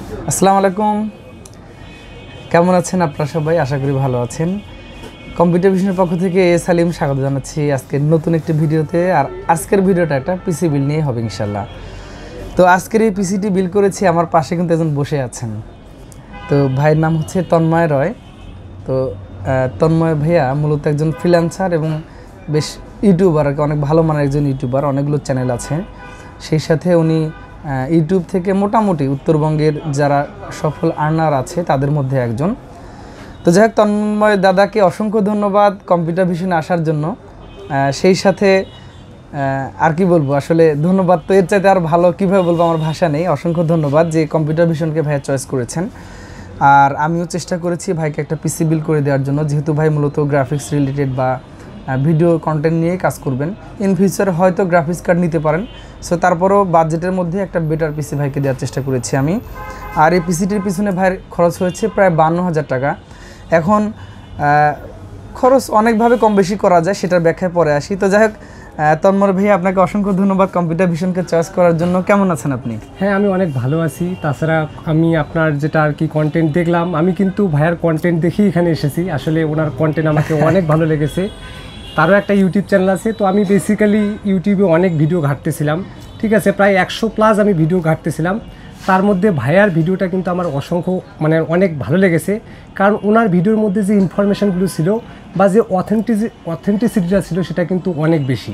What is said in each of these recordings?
আসসালামু আলাইকুম, কেমন আছেন আপনারা সবাই? আশা করি ভালো আছেন। কম্পিউটার ভিশনের পক্ষ থেকে সালিম স্বাগত জানাচ্ছি আজকের নতুন একটি ভিডিওতে। আর আজকের ভিডিওটা একটা পিসি বিল নিয়ে হবে ইনশাল্লাহ। তো আজকের এই পিসিটি বিল করেছি, আমার পাশে কিন্তু একজন বসে আছেন। তো ভাইয়ের নাম হচ্ছে তন্ময় রয়। তো তন্ময় ভাইয়া মূলত একজন ফ্রিল্যান্সার এবং বেশ ইউটিউবার, অনেক ভালো মানের একজন ইউটিউবার, অনেকগুলো চ্যানেল আছে। সেই সাথে উনি ইউটিউব থেকে মোটামুটি উত্তরবঙ্গের যারা সফল আর্নার আছে তাদের মধ্যে একজন। তো যাই হোক, তন্ময় দাদাকে অসংখ্য ধন্যবাদ কম্পিউটার ভিশনে আসার জন্য। সেই সাথে আর কি বলবো, আসলে ধন্যবাদ তো এর চাইতে আর ভালো কীভাবে বলবো, আমার ভাষা নেই। অসংখ্য ধন্যবাদ যে কম্পিউটার ভিশনকে ভাইয়া চয়েস করেছেন। আর আমিও চেষ্টা করেছি ভাইকে একটা পিসি বিল করে দেওয়ার জন্য, যেহেতু ভাই মূলত গ্রাফিক্স রিলেটেড বা ভিডিও কন্টেন্ট নিয়ে কাজ করবেন। ইন ফিউচার হয়তো গ্রাফিক্স কার্ড নিতে পারেন। সো তারপরও বাজেটের মধ্যে একটা বেটার পিসি ভাইকে দেওয়ার চেষ্টা করেছি আমি। আর এই পিসিটির পিছনে ভাইয়ের খরচ হয়েছে প্রায় 52,000 টাকা। এখন খরচ অনেকভাবে কম বেশি করা যায়, সেটার ব্যাখ্যায় পরে আসি। তো যাই হোক, তন্ময় ভাই আপনাকে অসংখ্য ধন্যবাদ কম্পিউটার ভিশনকে চয়েস করার জন্য। কেমন আছেন আপনি? হ্যাঁ, আমি অনেক ভালো আছি। তাছাড়া আমি আপনার যেটা আর কি কন্টেন্ট দেখলাম, আমি কিন্তু ভাইয়ার কন্টেন্ট দেখেই এখানে এসেছি। আসলে ওনার কন্টেন্ট আমাকে অনেক ভালো লেগেছে। তারও একটা ইউটিউব চ্যানেল আছে। তো আমি বেসিক্যালি ইউটিউবে অনেক ভিডিও ঘাঁটতেছিলাম, ঠিক আছে, প্রায় 100+ আমি ভিডিও ঘাঁটতেছিলাম। তার মধ্যে ভাইয়ার ভিডিওটা কিন্তু আমার অনেক ভালো লেগেছে। কারণ ওনার ভিডিওর মধ্যে যে ইনফরমেশানগুলো ছিল বা যে অথেন্টিসিটিটা ছিল সেটা কিন্তু অনেক বেশি।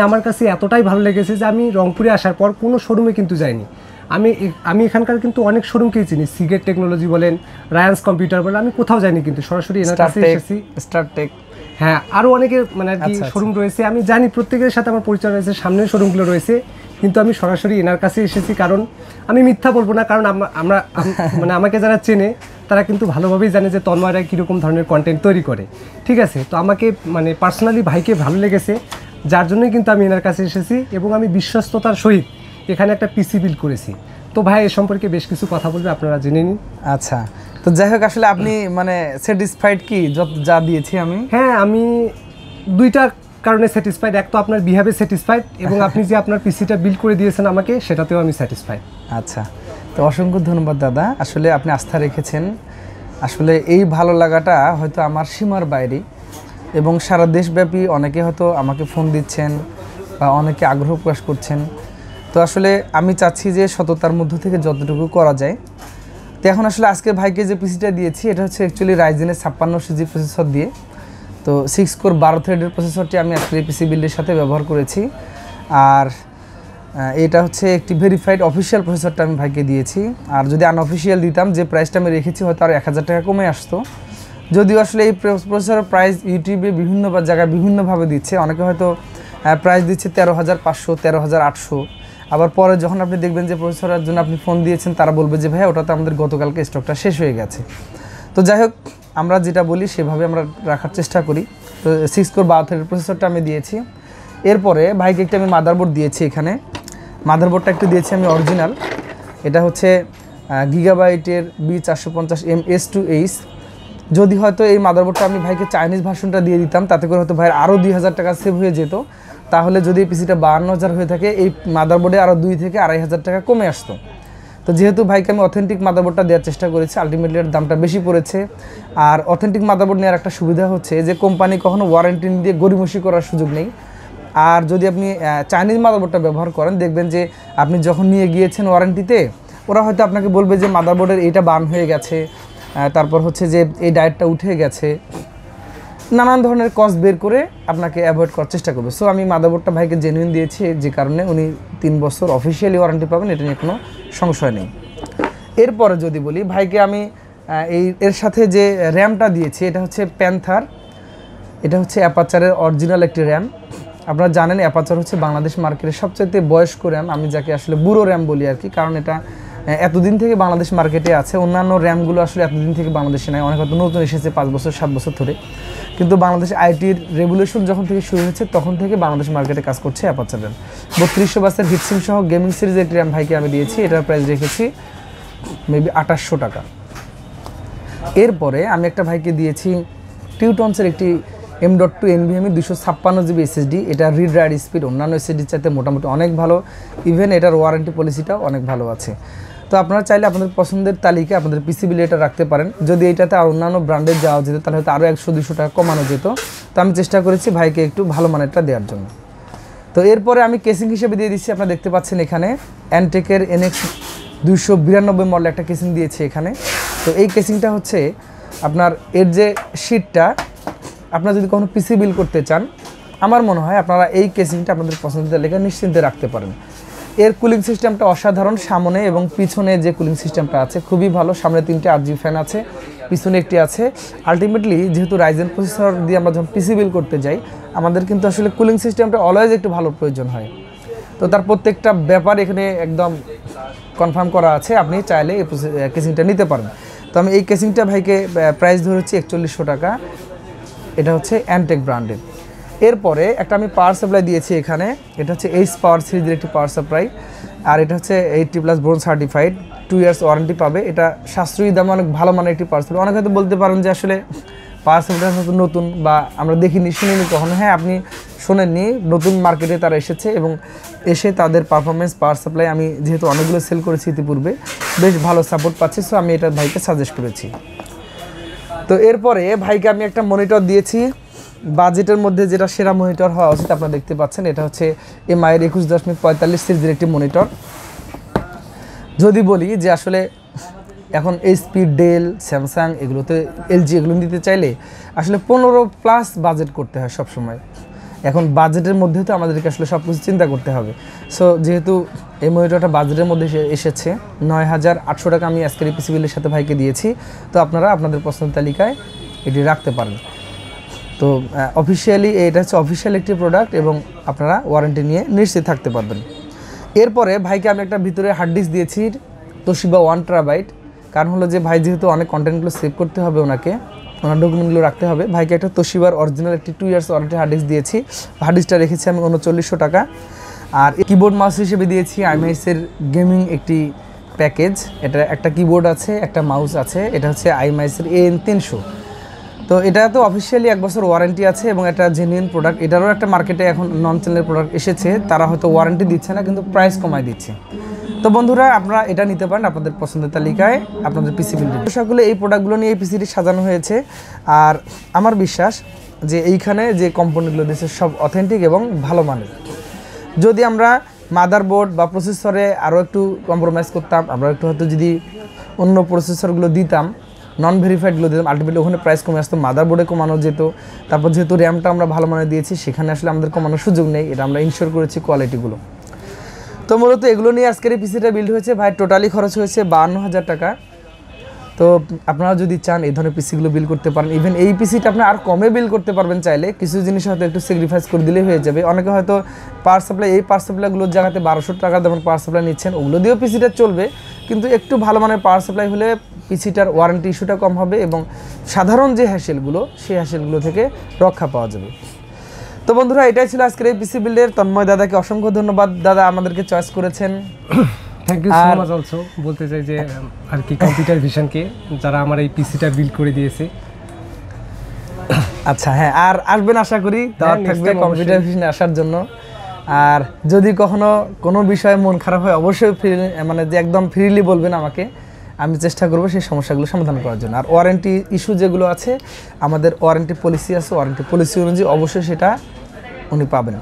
আমার কাছে এতটাই ভালো লেগেছে যে আমি রংপুরে আসার পর কোনো শোরুমে কিন্তু যাইনি। আমি এখানকার কিন্তু অনেক শোরুমকেই চিনি, সিগেট টেকনোলজি বলেন, রায়ান্স কম্পিউটার বলেন, আমি কোথাও যাইনি, কিন্তু সরাসরি এনার কাছে এসেছি। স্টারটেক, হ্যাঁ, আরও অনেকের আর কি শোরুম রয়েছে, আমি জানি প্রত্যেকের সাথে আমার পরিচয় রয়েছে, সামনের শোরুমগুলো রয়েছে, কিন্তু আমি সরাসরি এনার কাছে এসেছি। কারণ আমি মিথ্যা বলবো না, কারণ আমরা আমাকে যারা চেনে তারা কিন্তু ভালোভাবেই জানে যে তন্ময়রা কীরকম ধরনের কন্টেন্ট তৈরি করে, ঠিক আছে। তো আমাকে পার্সোনালি ভাইকে ভালো লেগেছে, যার জন্যই কিন্তু আমি এনার কাছে এসেছি এবং আমি বিশ্বস্ততার সহিত এখানে একটা পিসি বিল করেছি। তো ভাই এ সম্পর্কে বেশ কিছু কথা বলবে, আপনারা জেনে নিন। আচ্ছা, তো যাই হোক, আসলে আপনি স্যাটিসফাইড কি যা দিয়েছি আমি? হ্যাঁ, আমি দুইটা কারণে স্যাটিসফাইড। এক তো আপনার বিহেভে স্যাটিসফাইড, এবং আপনি যে আপনার পিসিটা বিল করে দিয়েছেন আমাকে, সেটাতেও আমি স্যাটিসফাইড। আচ্ছা, তো অসংখ্য ধন্যবাদ দাদা। আসলে আপনি আস্থা রেখেছেন। আসলে এই ভালো লাগাটা হয়তো আমার সীমার বাইরে, এবং সারা দেশব্যাপী অনেকে হয়তো আমাকে ফোন দিচ্ছেন বা অনেকে আগ্রহ প্রকাশ করছেন। তো আসলে আমি চাচ্ছি যে সততার মধ্য থেকে যতটুকু করা যায়। তো এখন আসলে আজকে ভাইকে যে পিসিটা দিয়েছি, এটা হচ্ছে অ্যাকচুয়ালি রাইজেনের 56 জি প্রসেসর দিয়ে। তো 6 কোর 12 থ্রেডের প্রসেসরটি আমি আজকে এই পিসি বিল্ডের সাথে ব্যবহার করেছি। আর এটা হচ্ছে একটি ভেরিফাইড অফিসিয়াল প্রসেসরটা আমি ভাইকে দিয়েছি। আর যদি আনঅফিসিয়াল দিতাম, যে প্রাইসটা আমি রেখেছি, হয়তো আর 1000 টাকা কমে আসতো। যদিও আসলে এই প্রসেসরের প্রাইস ইউটিউবে বিভিন্ন জায়গায় বিভিন্নভাবে দিচ্ছে। অনেকে হয়তো প্রাইস দিচ্ছে 13,500, 13,800। আবার পরে যখন আপনি দেখবেন যে প্রসেসরের জন্য আপনি ফোন দিয়েছেন, তারা বলবে যে ভাই ওটা তো আমাদের গতকালকে স্টকটা শেষ হয়ে গেছে। তো যাই হোক, আমরা যেটা বলি সেভাবে আমরা রাখার চেষ্টা করি। তো 6 কোর 12 থ্রেডের প্রসেসরটা আমি দিয়েছি। এরপরে ভাইকে একটা আমি মাদারবোর্ড দিয়েছি। এখানে মাদারবোর্ডটা একটু দিয়েছি আমি অরিজিনাল। এটা হচ্ছে গিগাবাইটের B450M/S2H। যদি হয়তো এই মাদারবোর্ডটা আমি ভাইকে চাইনিজ ভার্সনটা দিয়ে দিতাম, তাতে করে হয়তো ভাইয়ের আরও 2,000 টাকা সেভ হয়ে যেত। তাহলে যদি এই পিসিটা 52,000 হয়ে থাকে, এই মাদারবোর্ডে আরও 2 থেকে 2,500 টাকা কমে আসতো। তো যেহেতু ভাইকে আমি অথেন্টিক মাদারবোর্ডটা দেওয়ার চেষ্টা করেছি, আলটিমেটলি এর দামটা বেশি পড়েছে। আর অথেন্টিক মাদারবোর্ড নেওয়ার একটা সুবিধা হচ্ছে যে কোম্পানি কখনো ওয়ারেন্টি দিয়ে গড়িমসি করার সুযোগ নেই। আর যদি আপনি চাইনিজ মাদারবোর্ডটা ব্যবহার করেন, দেখবেন যে আপনি যখন নিয়ে গিয়েছেন ওয়ারেন্টিতে, ওরা হয়তো আপনাকে বলবে যে মাদারবোর্ডের এইটা বার্ন হয়ে গেছে, তারপর হচ্ছে যে এই ডায়েটটা উঠে গেছে, নানান ধরনের কস্ট বের করে আপনাকে অ্যাভয়েড করার চেষ্টা করবে। সো আমি মাদারবোর্ডটা ভাইকে জেনুইন দিয়েছি, যে কারণে উনি 3 বছর অফিসিয়ালি ওয়ারেন্টি পাবেন, এটা নিয়ে কোনো সংশয় নেই। এরপরে যদি বলি, ভাইকে আমি এর সাথে যে র্যামটা দিয়েছি, এটা হচ্ছে প্যান্থার। এটা হচ্ছে অ্যাপাচারের অরিজিনাল একটি র্যাম। আপনারা জানেন অ্যাপাচার হচ্ছে বাংলাদেশ মার্কেটের সবচেয়ে বয়স্ক র্যাম। আমি যাকে আসলে বুড়ো র্যাম বলি আর কি, কারণ এটা এতদিন থেকে বাংলাদেশ মার্কেটে আছে। অন্যান্য র্যামগুলো আসলে এতদিন থেকে বাংলাদেশে নাই, অনেক হয়তো নতুন এসেছে 5 বছর 7 বছর ধরে। কিন্তু বাংলাদেশ আইটির রেভলিউশন যখন থেকে শুরু হয়েছে, তখন থেকে বাংলাদেশ মার্কেটে কাজ করছে অ্যাপাচার র্যাম। 3200 বাসের হিটসিং সহ গেমিং সিরিজের একটি র্যাম ভাইকে আমি দিয়েছি। এটার প্রাইস রেখেছি মেবি 2800 টাকা। এরপরে আমি একটা ভাইকে দিয়েছি টিউটনসের একটি M.2 NVMe 256 GB SSD। এটা রিড রাইট স্পিড অন্যান্য SSDর চাইতে মোটামুটি অনেক ভালো। ইভেন এটার ওয়ারেন্টি পলিসিটাও অনেক ভালো আছে। তো আপনারা চাইলে আপনাদের পছন্দের তালিকায় আপনাদের পিসি বিলে এটা রাখতে পারেন। যদি এটাতে আর অন্যান্য ব্র্যান্ডের যাওয়া যেত তাহলে হয়তো আরও 100-200 টাকা কমানো যেত। তো আমি চেষ্টা করেছি ভাইকে একটু ভালো মানেরটা দেওয়ার জন্য। তো এরপরে আমি কেসিং হিসেবে দিয়ে দিচ্ছি, আপনারা দেখতে পাচ্ছেন এখানে অ্যান্টেকের NX 292 মডেল একটা কেসিং দিয়েছি এখানে। তো এই কেসিংটা হচ্ছে আপনার এর যে শীটটা, আপনারা যদি কোনো পিসি বিল করতে চান আমার মনে হয় আপনারা এই কেসিংটা আপনাদের পছন্দের তালিকায় নিশ্চিন্তে রাখতে পারেন। এর কুলিং সিস্টেমটা অসাধারণ, সামনে এবং পিছনে যে কুলিং সিস্টেমটা আছে খুবই ভালো। সামনে 3টে RGB ফ্যান আছে, পিছনে একটি আছে। আলটিমেটলি যেহেতু রাইজেন প্রসেসর দিয়ে আমরা যখন পিসি বিল করতে যাই আমাদের কিন্তু আসলে কুলিং সিস্টেমটা অলওয়েজ একটু ভালো প্রয়োজন হয়। তো তার প্রত্যেকটা ব্যাপার এখানে একদম কনফার্ম করা আছে, আপনি চাইলে এই কেসিংটা নিতে পারেন। তো আমি এই কেসিংটা ভাইকে প্রাইস ধরেছি 4100 টাকা। এটা হচ্ছে অ্যান্টেক ব্র্যান্ডের। এরপরে একটা আমি পাওয়ার সাপ্লাই দিয়েছি এখানে, এটা হচ্ছে এইচ পাওয়ার সিরিজের একটি পাওয়ার সাপ্লাই, আর এটা হচ্ছে 80+ ব্রোঞ্জ সার্টিফাইড, 2 ইয়ার্স ওয়ারেন্টি পাবে। এটা সাশ্রয়ী দামে অনেক ভালো মানের একটি পাওয়ার সাপ্লাই। অনেকে হয়তো বলতে পারেন যে আসলে পাওয়ার সাপ্লাই হয়তো নতুন বা আমরা দেখিনি শুনিনি কখনো। হ্যাঁ, আপনি শোনেননি, নতুন মার্কেটে তারা এসেছে এবং এসে তাদের পারফরমেন্স পাওয়ার সাপ্লাই আমি যেহেতু অনেকগুলো সেল করেছি ইতিপূর্বে, বেশ ভালো সাপোর্ট পাচ্ছি। সো আমি এটা ভাইকে সাজেস্ট করেছি। তো এরপরে ভাইকে আমি একটা মনিটর দিয়েছি বাজেটের মধ্যে, যেটা সেরা মনিটর হওয়া উচিত। আপনারা দেখতে পাচ্ছেন এটা হচ্ছে MI এর 21.45 সিরিজের একটি মনিটর। যদি বলি যে আসলে এখন HP, ডেল, স্যামসাং এগুলোতে LG এগুলো নিতে চাইলে আসলে 15+ বাজেট করতে হয় সবসময়। এখন বাজেটের মধ্যে তো আমাদেরকে আসলে সব কিছু চিন্তা করতে হবে। সো যেহেতু এই মনিটরটা বাজেটের মধ্যে এসেছে 9800 টাকা আমি আজকের পিসি বিলের সাথে ভাইকে দিয়েছি। তো আপনারা আপনাদের পছন্দের তালিকায় এটি রাখতে পারেন। তো অফিসিয়ালি এটা হচ্ছে অফিসিয়াল একটি প্রোডাক্ট এবং আপনারা ওয়ারেন্টি নিয়ে নিশ্চিত থাকতে পারবেন। এরপরে ভাইকে আমি একটা ভিতরে হার্ড ডিস্ক দিয়েছি তোশিবা 1 TB। কারণ হলো যে ভাই যেহেতু অনেক কন্টেন্টগুলো সেভ করতে হবে, ওনার ডকুমেন্টগুলো রাখতে হবে। ভাইকে একটা তোশিবার অরিজিনাল একটি 2 ইয়ার্স ওয়ারেন্টি হার্ড ডিস্ক দিয়েছি। হার্ড ডিস্কটা রেখেছি আমি 3900 টাকা। আর কিবোর্ড মাউস হিসেবে দিয়েছি আইমাইসের গেমিং একটি প্যাকেজ। এটা একটা কিবোর্ড আছে, একটা মাউস আছে। এটা হচ্ছে আইমাইসের AN300। তো এটা তো অফিসিয়ালি 1 বছর ওয়ারেন্টি আছে এবং একটা জেনুইন প্রোডাক্ট। এটারও একটা মার্কেটে এখন নন চ্যানেলের প্রোডাক্ট এসেছে, তারা হয়তো ওয়ারেন্টি দিচ্ছে না কিন্তু প্রাইস কমায় দিচ্ছে। তো বন্ধুরা আপনারা এটা নিতে পারেন আপনাদের পছন্দের তালিকায় আপনাদের পিসি বিল্ডে। সকলে এই প্রোডাক্টগুলো নিয়ে এই পিসিটি সাজানো হয়েছে। আর আমার বিশ্বাস যে এইখানে যে কোম্পানিগুলো দিয়েছে সব অথেন্টিক এবং ভালো মানের। যদি আমরা মাদারবোর্ড বা প্রসেসরে আরও একটু কম্প্রোমাইজ করতাম, আমরা একটু হয়তো যদি অন্য প্রসেসরগুলো দিতাম, নন ভেরিফাইডগুলো দিতাম, আলটিমেটলি ওখানে প্রাইস কমে আসতো, মাদারবোর্ডে কমানো যেত। তারপর যেহেতু র্যামটা আমরা ভালো মানের দিয়েছি সেখানে আসলে আমাদের কমানোর সুযোগ নেই, এটা আমরা ইনশিওর করেছি কোয়ালিটিগুলো। তো মূলত এগুলো নিয়ে আজকের এই পিসিটা বিল্ড হয়েছে। ভাই টোটালি খরচ হয়েছে 52,000 টাকা। তো আপনারা যদি চান এই ধরনের পিসিগুলো বিল করতে পারেন। ইভেন এই পিসিটা আপনি আর কমে বিল করতে পারবেন চাইলে, কিছু জিনিস হয়তো একটু স্যাক্রিফাইস করে দিলেই হয়ে যাবে। অনেকে হয়তো পাওয়ার সাপ্লাই, এই পাওয়ার সাপ্লাইগুলোর জায়গাতে 1200 টাকা যেমন পাওয়ার সাপ্লাই নিচ্ছেন, ওগুলো দিয়েও পিসিটা চলবে, কিন্তু একটু ভালো মানের পাওয়ার সাপ্লাই হলে পিসিটার ওয়ারেন্টি ইস্যুটা কম হবে এবং সাধারণ যে হ্যাসেলগুলো সেই হ্যাসেলগুলো থেকে রক্ষা পাওয়া যাবে। তো বন্ধুরা এটাই ছিল আজকের এই পিসি বিল্ডের। তন্ময় দাদাকে অসংখ্য ধন্যবাদ, দাদা আমাদেরকে চয়েস করেছেন। Thank you so much. Also বলতে চাই যে আর কি কম্পিউটার ভিশনকে, যারা আমার এই পিসিটা বিল্ড করে দিয়েছে। আচ্ছা, হ্যাঁ, আর আসবেন আশা করি, দাওয়াত থাকবে কম্পিউটার ভিশনে আসার জন্য। আর যদি কখনো কোনো বিষয়ে মন খারাপ হয় অবশ্যই মানে যে একদম ফ্রিলি বলবেন আমাকে, আমি চেষ্টা করবো সেই সমস্যাগুলো সমাধান করার জন্য। আর ওয়ারেন্টি ইস্যু যেগুলো আছে, আমাদের ওয়ারেন্টি পলিসি আছে, ওয়ারেন্টি পলিসি অনুযায়ী অবশ্যই সেটা উনি পাবেন।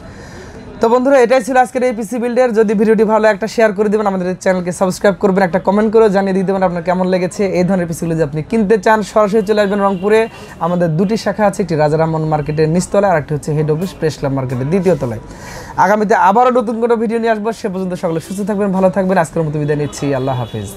তো বন্ধুরা এটাই ছিল আজকের এই পিসি বিল্ডের। যদি ভিডিওটি ভালো একটা শেয়ার করে দেবেন, আমাদের চ্যানেলকে সাবস্ক্রাইব করবেন, একটা কমেন্ট করে জানিয়ে দিয়ে দেবেন আপনার কেমন লেগেছে। এই ধরনের পিসিগুলো যদি আপনি কিনতে চান সরাসরি চলে আসবেন রংপুরে। আমাদের 2টি শাখা আছে, একটি রাজারামন মার্কেটের নিচতলায় আর একটি হচ্ছে হেড অফিস প্রেস ক্লাব মার্কেটের 2য় তলায়। আগামীতে আবারও নতুন কোনো ভিডিও নিয়ে আসবো। সে পর্যন্ত সকলে সুস্থ থাকবেন, ভালো থাকবেন। আজকের মতো বিদায় নিচ্ছি, আল্লাহ হাফেজ।